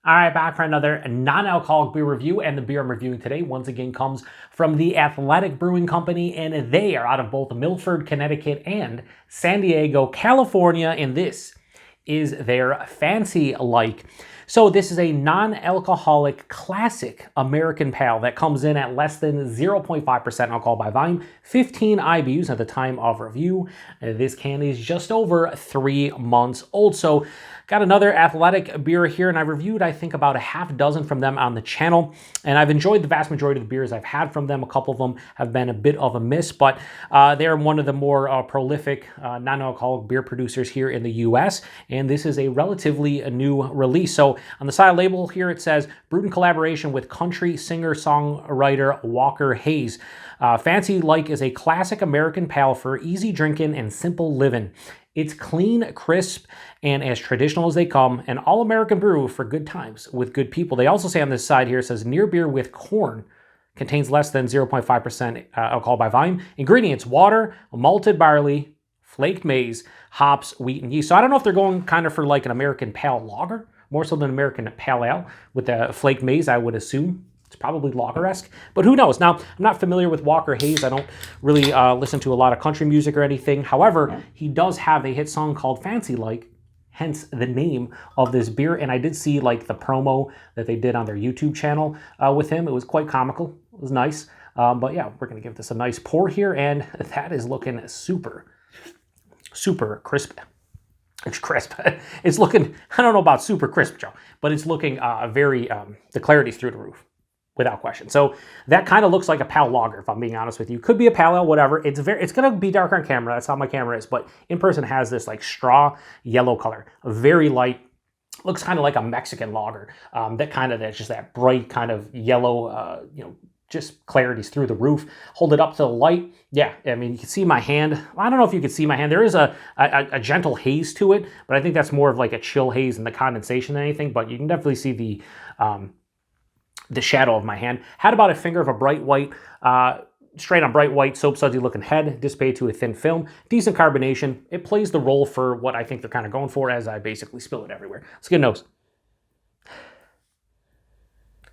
All right, back for another non-alcoholic beer review, and the beer I'm reviewing today once again comes from the Athletic Brewing Company, and they are out of both Milford, Connecticut and San Diego, California, and this is their Fancy Like. So this is a non-alcoholic classic American Pale that comes in at less than 0.5% alcohol by volume, 15 IBUs at the time of review. This can is just over 3 months old. So got another Athletic beer here, and I reviewed, I think, about a half dozen from them on the channel, and I've enjoyed the vast majority of the beers I've had from them. A couple of them have been a bit of a miss, but they're one of the more prolific non-alcoholic beer producers here in the U.S., and this is a relatively new release. So on the side label here, it says, brewed in collaboration with country singer-songwriter Walker Hayes. Fancy Like is a classic American pale for easy drinking and simple living. It's clean, crisp, and as traditional as they come, an all-American brew for good times with good people. They also say on this side here, it says, near beer with corn, contains less than 0.5% alcohol by volume. Ingredients, water, malted barley, flaked maize, hops, wheat, and yeast. So I don't know if they're going kind of for like an American pale lager, more so than American pale ale. With the flaked maize, I would assume it's probably lager-esque, but who knows? Now, I'm not familiar with Walker Hayes. I don't really listen to a lot of country music or anything. However, he does have a hit song called Fancy Like, hence the name of this beer. And I did see like the promo that they did on their YouTube channel with him. It was quite comical. It was nice. But yeah, we're going to give this a nice pour here, and that is looking super, super crisp. It's crisp. It's looking, I don't know about super crisp, Joe, but it's looking very, the clarity's through the roof. Without question. So that kind of looks like a pale lager, if I'm being honest with you. Could be a pale ale, whatever. It's going to be darker on camera. That's how my camera is. But in person, it has this like straw yellow color. Very light. Looks kind of like a Mexican lager. That's just that bright kind of yellow, just clarity's through the roof. Hold it up to the light. Yeah, I mean, you can see my hand. I don't know if you can see my hand. There is a gentle haze to it, but I think that's more of like a chill haze and the condensation than anything. But you can definitely see the shadow of my hand. Had about a finger of a bright white, straight on bright white, soap sudsy looking head, dissipated to a thin film. Decent carbonation. It plays the role for what I think they're kind of going for, as I basically spill it everywhere. Let's get a nose.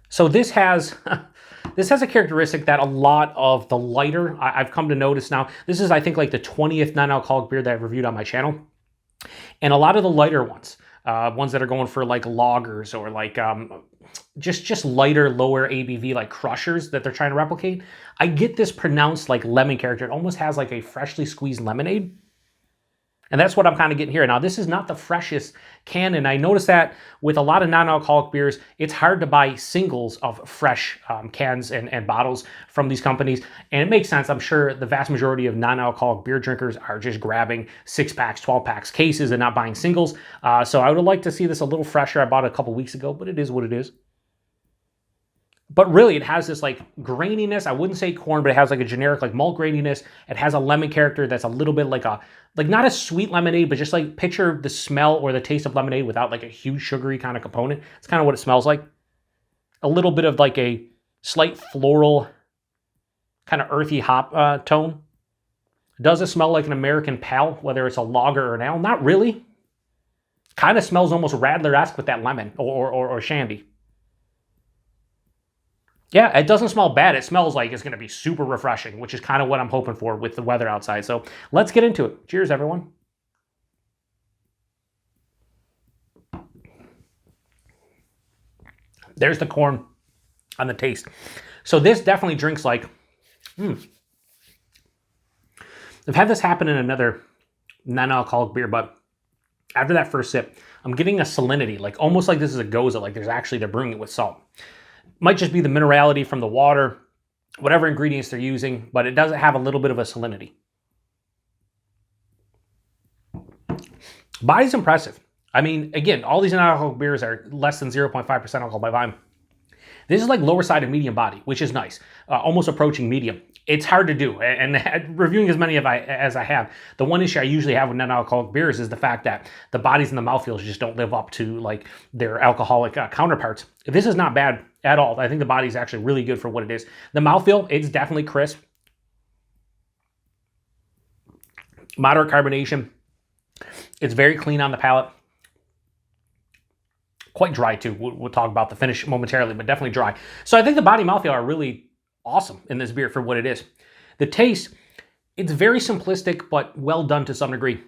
So this has a characteristic that a lot of the lighter, I've come to notice now, this is I think like the 20th non-alcoholic beer that I've reviewed on my channel. And a lot of the lighter ones that are going for like lagers or like just lighter, lower ABV, like crushers that they're trying to replicate. I get this pronounced like lemon character. It almost has like a freshly squeezed lemonade. And that's what I'm kind of getting here. Now, this is not the freshest can, and I noticed that with a lot of non-alcoholic beers, it's hard to buy singles of fresh cans and bottles from these companies. And it makes sense. I'm sure the vast majority of non-alcoholic beer drinkers are just grabbing 6-packs, 12-packs, cases, and not buying singles. So I would like to see this a little fresher. I bought it a couple weeks ago, but it is what it is. But really, it has this like graininess. I wouldn't say corn, but it has like a generic like malt graininess. It has a lemon character that's a little bit like not a sweet lemonade, but just like picture the smell or the taste of lemonade without like a huge sugary kind of component. It's kind of what it smells like. A little bit of like a slight floral, kind of earthy hop tone. Does it smell like an American pale, whether it's a lager or an ale? Not really. Kind of smells almost Radler-esque with that lemon or shandy. Yeah, it doesn't smell bad. It smells like it's going to be super refreshing, which is kind of what I'm hoping for with the weather outside. So let's get into it. Cheers, everyone. There's the corn on the taste. So this definitely drinks like, I've had this happen in another non-alcoholic beer, but after that first sip, I'm getting a salinity, like almost like this is a goza, like they're brewing it with salt. Might just be the minerality from the water, whatever ingredients they're using, but it does have a little bit of a salinity. Body's impressive. I mean, again, all these non-alcoholic beers are less than 0.5% alcohol by volume. This is like lower side of medium body, which is nice, almost approaching medium. It's hard to do, and reviewing as many as I have, the one issue I usually have with non-alcoholic beers is the fact that the bodies and the mouthfeels just don't live up to like their alcoholic counterparts. This is not bad at all. I think the body is actually really good for what it is. The mouthfeel, it's definitely crisp. Moderate carbonation. It's very clean on the palate. quite dry too. We'll talk about the finish momentarily, but definitely dry. So I think the body and mouthfeel are really awesome in this beer for what it is. The taste, it's very simplistic, but well done to some degree.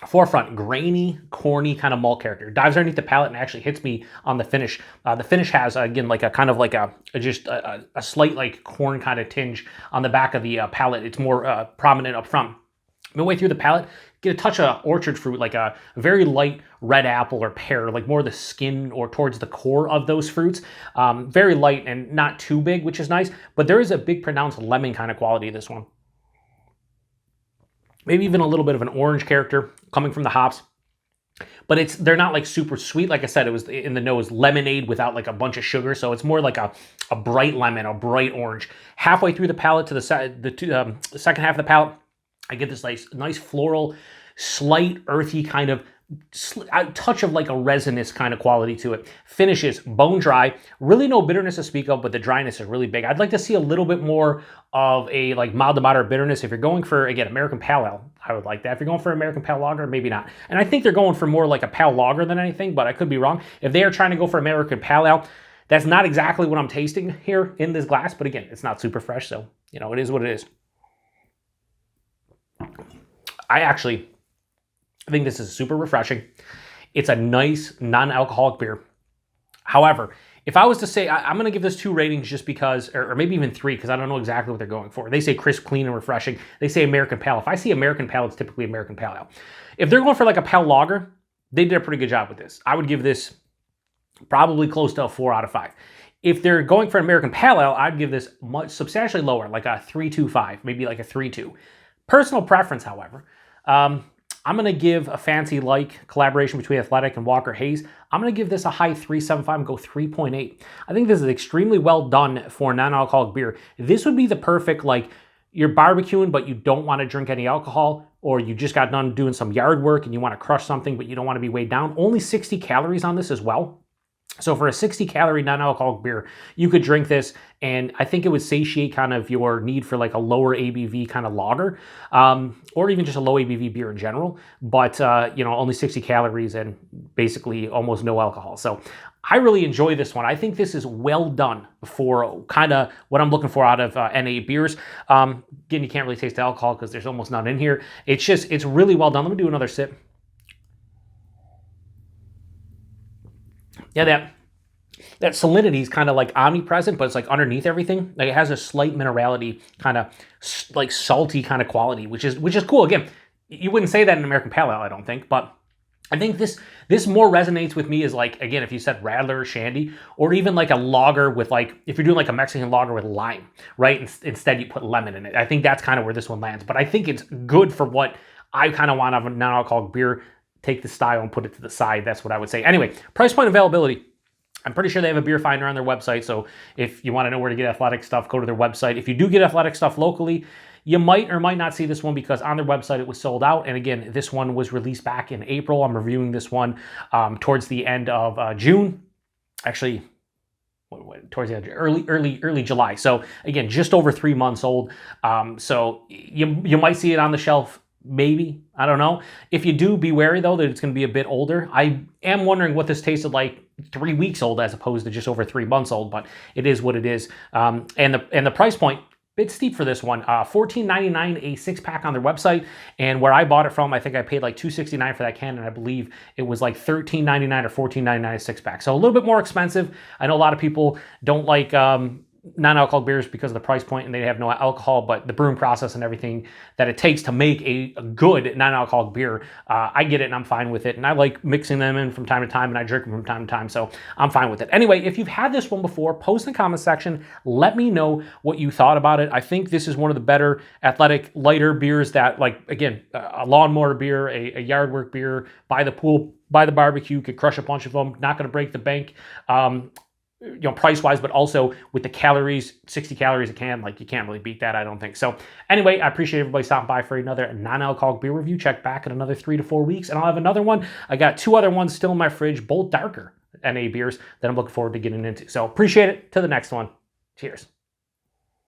Forefront, grainy, corny kind of malt character. Dives underneath the palate and actually hits me on the finish. The finish has, again, like a kind of like a slight like corn kind of tinge on the back of the palate. It's more prominent up front. Midway through the palate, get a touch of orchard fruit, like a very light red apple or pear, like more the skin or towards the core of those fruits. Very light and not too big, which is nice. But there is a big pronounced lemon kind of quality to this one. Maybe even a little bit of an orange character coming from the hops. But they're not like super sweet. Like I said, it was in the nose lemonade without like a bunch of sugar. So it's more like a bright lemon, a bright orange. Halfway through the palate to the second half of the palate, I get this nice floral, slight earthy kind of a touch of like a resinous kind of quality to it. Finishes bone dry, really no bitterness to speak of, but the dryness is really big. I'd like to see a little bit more of a like mild to moderate bitterness. If you're going for, again, American Pale Ale, I would like that. If you're going for American Pale Lager, maybe not. And I think they're going for more like a Pale Lager than anything, but I could be wrong. If they are trying to go for American Pale Ale, that's not exactly what I'm tasting here in this glass, but again, it's not super fresh, so you know, it is what it is. I think this is super refreshing. It's a nice non-alcoholic beer. However, if I was to say, I'm going to give this 2 ratings just because, or maybe even 3, because I don't know exactly what they're going for. They say crisp, clean, and refreshing. They say American Pale. If I see American Pale, it's typically American Pale Ale. If they're going for like a Pale Lager, they did a pretty good job with this. I would give this probably close to a 4 out of 5. If they're going for an American Pale Ale, I'd give this substantially lower, like a 3.25, maybe like a 3.2. Personal preference, however, I'm going to give a fancy like collaboration between Athletic and Walker Hayes. I'm going to give this a high 3.75 and go 3.8. I think this is extremely well done for non-alcoholic beer. This would be the perfect, like, you're barbecuing, but you don't want to drink any alcohol, or you just got done doing some yard work and you want to crush something, but you don't want to be weighed down. Only 60 calories on this as well. So for a 60-calorie non-alcoholic beer, you could drink this, and I think it would satiate kind of your need for like a lower ABV kind of lager, or even just a low ABV beer in general. But you know, only 60 calories and basically almost no alcohol. So I really enjoy this one. I think this is well done for kind of what I'm looking for out of NA beers. Again, you can't really taste the alcohol because there's almost none in here. It's really well done. Let me do another sip. Yeah, that salinity is kind of like omnipresent, but it's like underneath everything. Like it has a slight minerality, kind of like salty kind of quality, which is cool. Again, you wouldn't say that in American Pale Ale, I don't think, but I think this more resonates with me as like, again, if you said Radler or Shandy, or even like a lager with like, if you're doing like a Mexican lager with lime, right? Instead you put lemon in it. I think that's kind of where this one lands, but I think it's good for what I kind of want out of a non-alcoholic beer. Take the style and put it to the side. That's what I would say. Anyway, price point availability. I'm pretty sure they have a beer finder on their website. So if you want to know where to get Athletic stuff, go to their website. If you do get Athletic stuff locally, you might or might not see this one because on their website it was sold out. And again, this one was released back in April. I'm reviewing this one towards the end of June. Actually, towards the end of early July. So again, just over 3 months old. So you might see it on the shelf. Maybe, I don't know. If you do, be wary though that it's going to be a bit older. I am wondering what this tasted like 3 weeks old as opposed to just over 3 months old, but it is what it is. And the price point, bit steep for this one. $14.99 a 6-pack on their website, and where I bought it from, I think I paid like $2.69 for that can, and I believe it was like $13.99 or $14.99 a 6-pack. So a little bit more expensive. I know a lot of people don't like non-alcoholic beers because of the price point and they have no alcohol, but the brewing process and everything that it takes to make a good non-alcoholic beer, I get it and I'm fine with it. And I like mixing them in from time to time and I drink them from time to time, so I'm fine with it. Anyway, if you've had this one before, post in the comment section. Let me know what you thought about it. I think this is one of the better Athletic lighter beers that, like, again, a lawnmower beer, a yard work beer, by the pool, by the barbecue, could crush a bunch of them, not going to break the bank. You know, price-wise, but also with the calories, 60 calories a can, like you can't really beat that, I don't think. So anyway, I appreciate everybody stopping by for another non-alcoholic beer review. Check back in another 3 to 4 weeks, and I'll have another one. I got 2 other ones still in my fridge, both darker NA beers that I'm looking forward to getting into. So appreciate it. To the next one. Cheers.